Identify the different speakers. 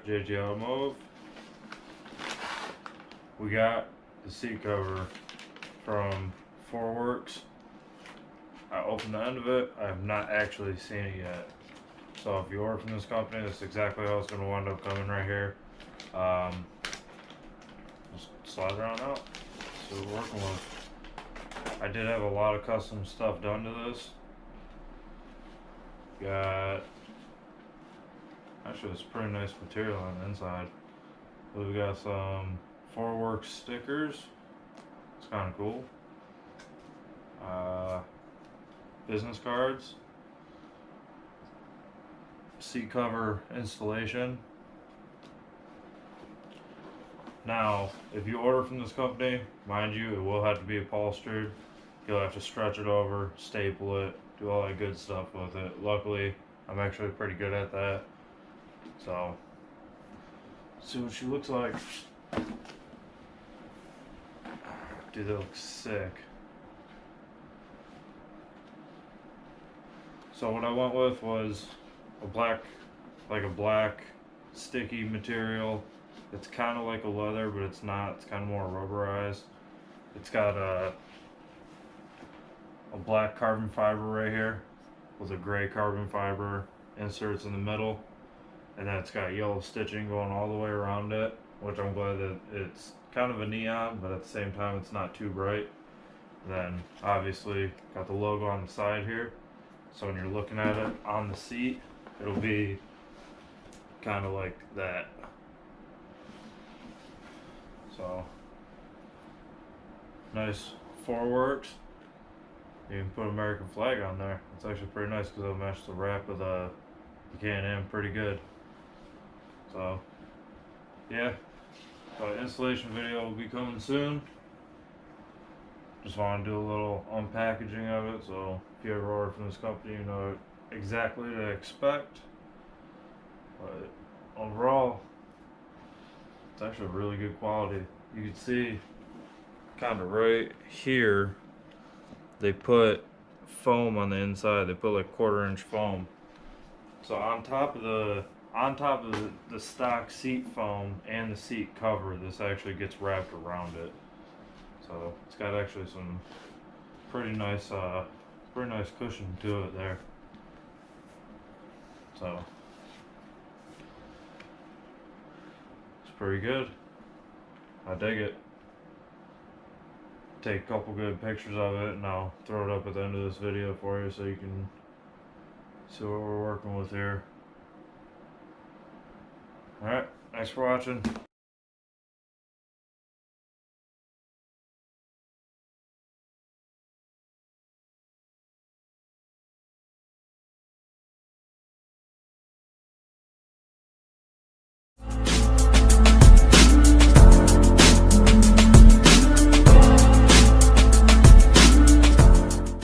Speaker 1: JG Automotive. We got the seat cover from FOURWERX. I opened the end of it. I have not actually seen it yet. So if you order from this company, that's exactly how it's going to wind up coming right here. Just slide it on out. So we're working with. I did have a lot of custom stuff done to this. Got, actually it's pretty nice material on the inside. We've got some FOURWERX stickers. It's kind of cool. Business cards. Seat cover installation. Now, if you order from this company, mind you, it will have to be upholstered. You'll have to stretch it over, staple it, do all that good stuff with it. Luckily, I'm actually pretty good at that. So, see what she looks like. Dude, that looks sick. So what I went with was a black sticky material. It's kind of like a leather, but it's not. It's kind of more rubberized. It's got a black carbon fiber right here with a gray carbon fiber inserts in the middle, and then it's got yellow stitching going all the way around it, which I'm glad that it's kind of a neon, but at the same time it's not too bright. And then obviously got the logo on the side here, so when you're looking at it on the seat, it'll be kind of like that. So nice FOURWERX. You can put an American flag on there. It's actually pretty nice because it'll match the wrap of the Can-Am pretty good. So yeah, installation video will be coming soon. Just want to do a little unpackaging of it, so if you ever order from this company, you know exactly what to expect. But overall, it's actually really good quality. You can see kind of right here, they put foam on the inside. They put like 1/4 inch foam. So on top of the stock seat foam and the seat cover, this actually gets wrapped around it. So it's got actually some pretty nice cushion to it there. So it's pretty good. I dig it. Take a couple good pictures of it and I'll throw it up at the end of this video for you so you can see what we're working with here. Alright, thanks for watching.